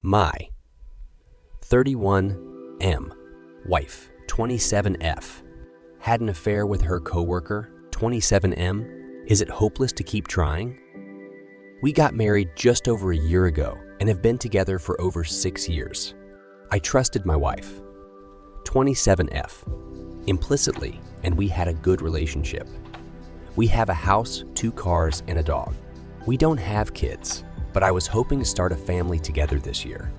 My 31M wife, 27F, had an affair with her coworker, 27M. Is it hopeless to keep trying? We got married just over a year ago and have been together for over 6 years. I trusted my wife, 27F, implicitly, and we had a good relationship. We have a house, 2 cars, and a dog. We don't have kids, but I was hoping to start a family together this year.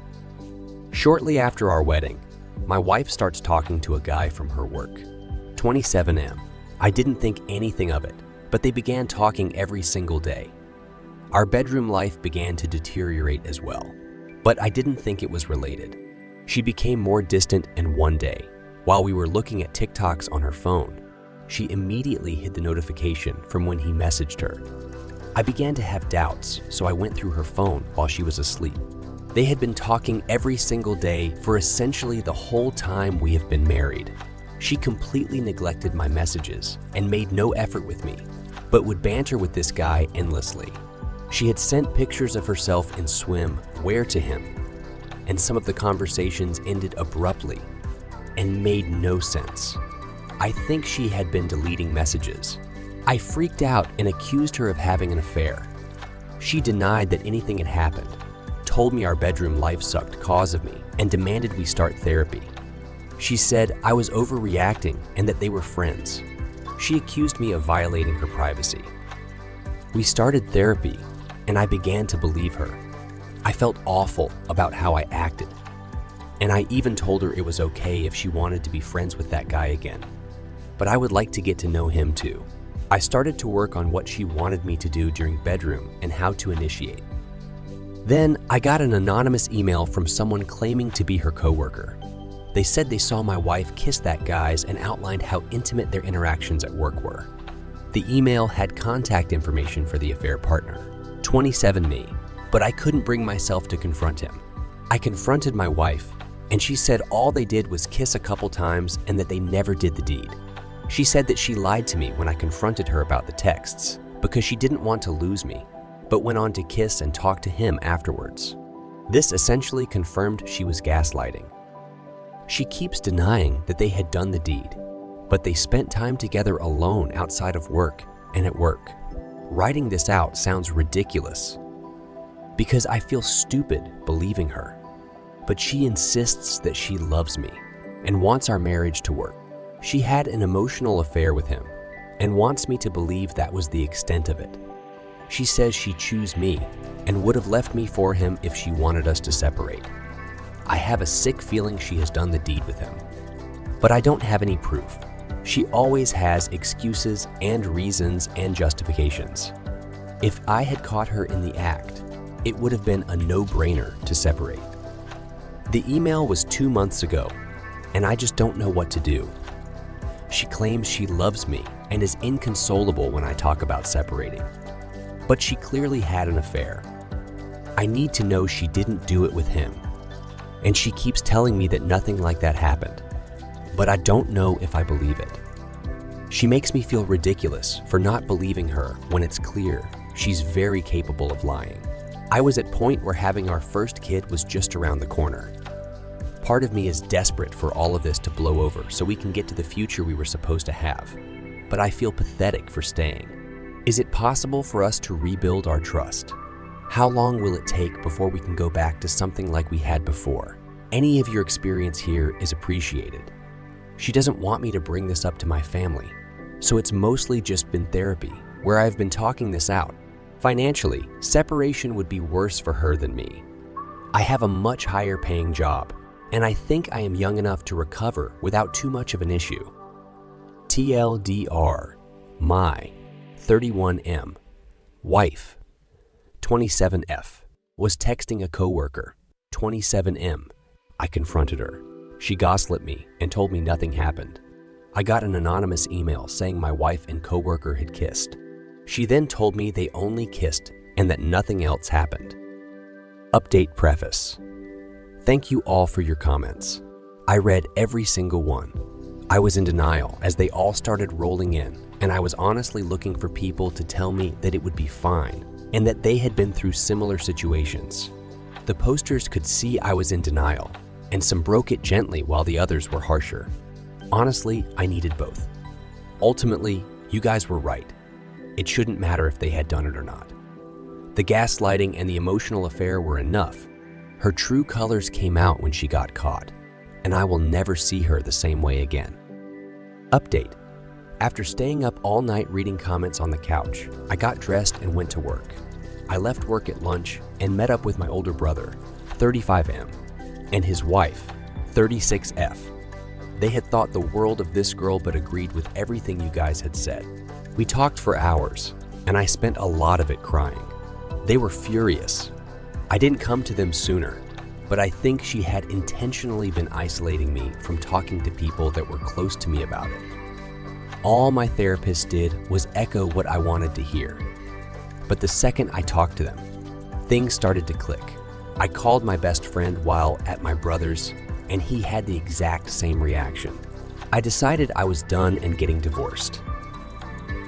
Shortly after our wedding, my wife starts talking to a guy from her work, 27M. I didn't think anything of it, but they began talking every single day. Our bedroom life began to deteriorate as well, but I didn't think it was related. She became more distant, and one day, while we were looking at TikToks on her phone, she immediately hid the notification from when he messaged her. I began to have doubts, so I went through her phone while she was asleep. They had been talking every single day for essentially the whole time we have been married. She completely neglected my messages and made no effort with me, but would banter with this guy endlessly. She had sent pictures of herself in swimwear to him, and some of the conversations ended abruptly and made no sense. I think she had been deleting messages. I freaked out and accused her of having an affair. She denied that anything had happened, told me our bedroom life sucked because of me, and demanded we start therapy. She said I was overreacting and that they were friends. She accused me of violating her privacy. We started therapy, and I began to believe her. I felt awful about how I acted, and I even told her it was okay if she wanted to be friends with that guy again. But I would like to get to know him too. I started to work on what she wanted me to do during bedroom and how to initiate. Then I got an anonymous email from someone claiming to be her coworker. They said they saw my wife kiss that guy and outlined how intimate their interactions at work were. The email had contact information for the affair partner, 27Me, but I couldn't bring myself to confront him. I confronted my wife, and she said all they did was kiss a couple times and that they never did the deed. She said that she lied to me when I confronted her about the texts because she didn't want to lose me, but went on to kiss and talk to him afterwards. This essentially confirmed she was gaslighting. She keeps denying that they had done the deed, but they spent time together alone outside of work and at work. Writing this out sounds ridiculous because I feel stupid believing her, but she insists that she loves me and wants our marriage to work. She had an emotional affair with him and wants me to believe that was the extent of it. She says she chose me and would have left me for him if she wanted us to separate. I have a sick feeling she has done the deed with him, but I don't have any proof. She always has excuses and reasons and justifications. If I had caught her in the act, it would have been a no-brainer to separate. The email was 2 months ago, and I just don't know what to do. She claims she loves me and is inconsolable when I talk about separating. But she clearly had an affair. I need to know she didn't do it with him. And she keeps telling me that nothing like that happened. But I don't know if I believe it. She makes me feel ridiculous for not believing her when it's clear she's very capable of lying. I was at a point where having our first kid was just around the corner. Part of me is desperate for all of this to blow over so we can get to the future we were supposed to have. But I feel pathetic for staying. Is it possible for us to rebuild our trust? How long will it take before we can go back to something like we had before? Any of your experience here is appreciated. She doesn't want me to bring this up to my family, so it's mostly just been therapy, where I've been talking this out. Financially, separation would be worse for her than me. I have a much higher paying job, and I think I am young enough to recover without too much of an issue. TLDR, my 31M wife, 27F, was texting a coworker, 27M. I confronted her. She gaslit me and told me nothing happened. I got an anonymous email saying my wife and coworker had kissed. She then told me they only kissed and that nothing else happened. Update preface. Thank you all for your comments. I read every single one. I was in denial as they all started rolling in, and I was honestly looking for people to tell me that it would be fine and that they had been through similar situations. The posters could see I was in denial, and some broke it gently while the others were harsher. Honestly, I needed both. Ultimately, you guys were right. It shouldn't matter if they had done it or not. The gaslighting and the emotional affair were enough. Her true colors came out when she got caught, and I will never see her the same way again. Update. After staying up all night reading comments on the couch, I got dressed and went to work. I left work at lunch and met up with my older brother, 35M, and his wife, 36F. They had thought the world of this girl but agreed with everything you guys had said. We talked for hours, and I spent a lot of it crying. They were furious. I didn't come to them sooner, but I think she had intentionally been isolating me from talking to people that were close to me about it. All my therapist did was echo what I wanted to hear. But the second I talked to them, things started to click. I called my best friend while at my brother's, and he had the exact same reaction. I decided I was done and getting divorced.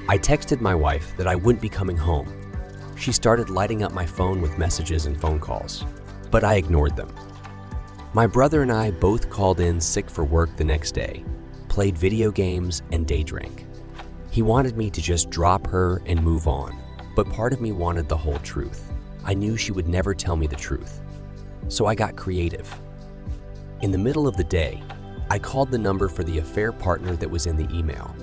I texted my wife that I wouldn't be coming home. She started lighting up my phone with messages and phone calls, but I ignored them. My brother and I both called in sick for work the next day, played video games, and day drank. He wanted me to just drop her and move on, but part of me wanted the whole truth. I knew she would never tell me the truth, so I got creative. In the middle of the day, I called the number for the affair partner that was in the email.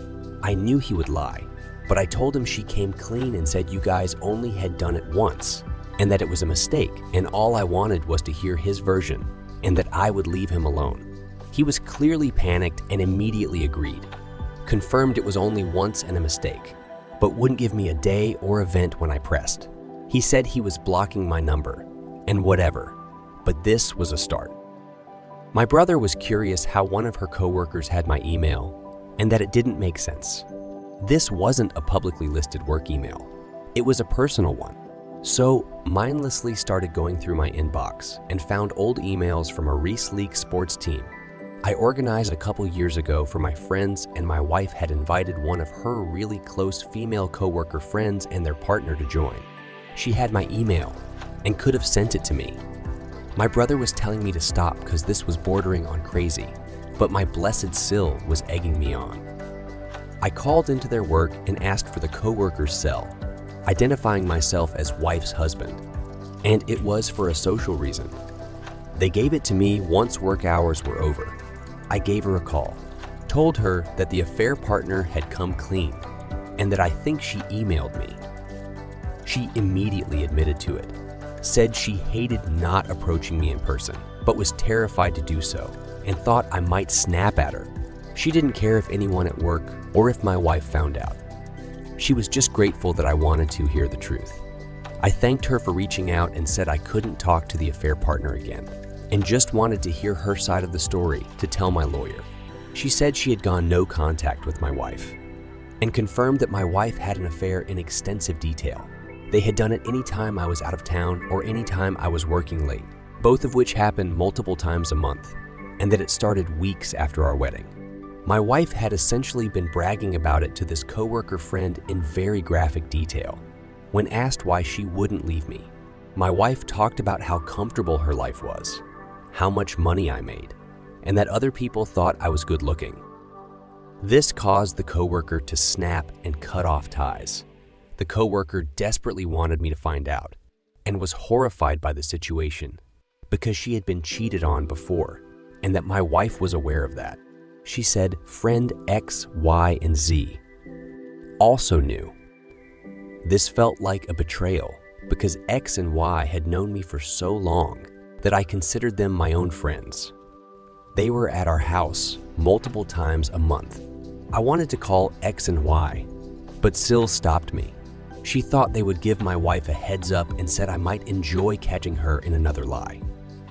I knew he would lie, but I told him she came clean and said you guys only had done it once, and that it was a mistake, and all I wanted was to hear his version, and that I would leave him alone. He was clearly panicked and immediately agreed, confirmed it was only once and a mistake, but wouldn't give me a day or event when I pressed. He said he was blocking my number, and whatever, but this was a start. My brother was curious how one of her coworkers had my email, and that it didn't make sense. This wasn't a publicly listed work email. It was a personal one. So, mindlessly started going through my inbox and found old emails from a Reese League sports team. I organized a couple years ago for my friends, and my wife had invited one of her really close female coworker friends and their partner to join. She had my email and could have sent it to me. My brother was telling me to stop because this was bordering on crazy, but my blessed Sil was egging me on. I called into their work and asked for the coworker's cell, identifying myself as wife's husband, and it was for a social reason. They gave it to me once work hours were over. I gave her a call, told her that the affair partner had come clean, and that I think she emailed me. She immediately admitted to it, said she hated not approaching me in person, but was terrified to do so, and thought I might snap at her. She didn't care if anyone at work or if my wife found out. She was just grateful that I wanted to hear the truth. I thanked her for reaching out and said I couldn't talk to the affair partner again, and just wanted to hear her side of the story to tell my lawyer. She said she had gone no contact with my wife, and confirmed that my wife had an affair in extensive detail. They had done it any time I was out of town or any time I was working late, both of which happened multiple times a month, and that it started weeks after our wedding. My wife had essentially been bragging about it to this coworker friend in very graphic detail. When asked why she wouldn't leave me, my wife talked about how comfortable her life was, how much money I made, and that other people thought I was good looking. This caused the coworker to snap and cut off ties. The coworker desperately wanted me to find out and was horrified by the situation because she had been cheated on before and that my wife was aware of that. She said friend X, Y, and Z also knew. This felt like a betrayal because X and Y had known me for so long that I considered them my own friends. They were at our house multiple times a month. I wanted to call X and Y, but Sil stopped me. She thought they would give my wife a heads up and said I might enjoy catching her in another lie.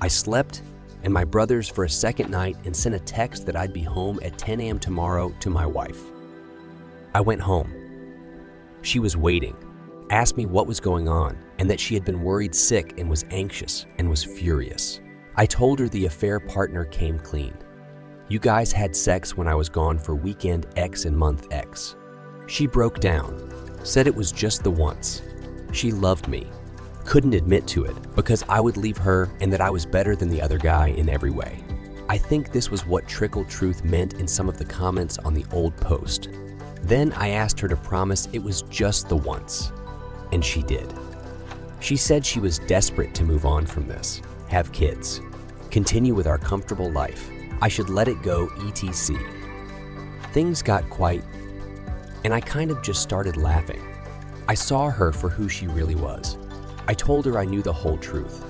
I slept and my brothers for a second night and sent a text that I'd be home at 10 a.m. tomorrow to my wife. I went home. She was waiting, asked me what was going on, and that she had been worried sick and was anxious and was furious. I told her the affair partner came clean. You guys had sex when I was gone for weekend X and month X. She broke down, said it was just the once. She loved me, Couldn't admit to it because I would leave her and that I was better than the other guy in every way. I think this was what trickle truth meant in some of the comments on the old post. Then I asked her to promise it was just the once, and she did. She said she was desperate to move on from this, have kids, continue with our comfortable life. I should let it go, etc. Things got quite, and I kind of just started laughing. I saw her for who she really was. I told her I knew the whole truth,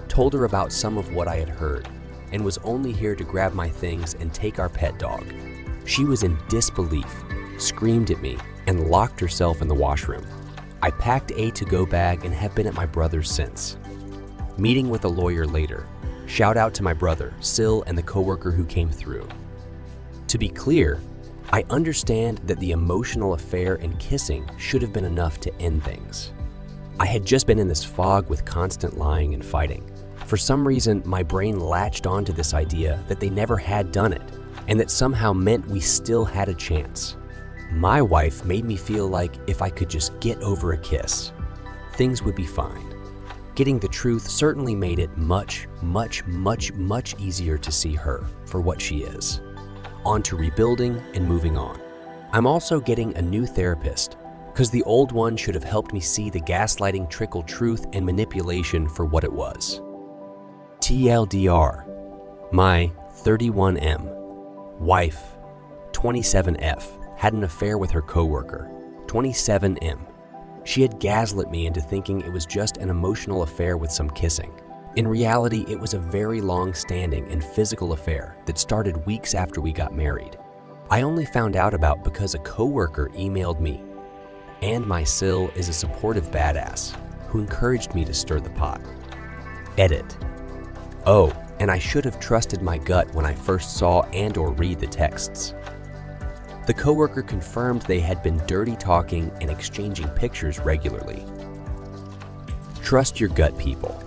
told her about some of what I had heard, and was only here to grab my things and take our pet dog. She was in disbelief, screamed at me, and locked herself in the washroom. I packed a to-go bag and have been at my brother's since. Meeting with a lawyer later. Shout out to my brother, Sil, and the coworker who came through. To be clear, I understand that the emotional affair and kissing should have been enough to end things. I had just been in this fog with constant lying and fighting. For some reason, my brain latched onto this idea that they never had done it, and that somehow meant we still had a chance. My wife made me feel like if I could just get over a kiss, things would be fine. Getting the truth certainly made it much easier to see her for what she is. On to rebuilding and moving on. I'm also getting a new therapist, because the old one should have helped me see the gaslighting, trickle truth, and manipulation for what it was. TLDR, my 31M, wife, 27F, had an affair with her coworker, 27M. She had gaslit me into thinking it was just an emotional affair with some kissing. In reality, it was a very long-standing and physical affair that started weeks after we got married. I only found out about because a coworker emailed me, and my Sil is a supportive badass who encouraged me to stir the pot. Edit. Oh, and I should have trusted my gut when I first saw and/or read the texts. The coworker confirmed they had been dirty talking and exchanging pictures regularly. Trust your gut, people.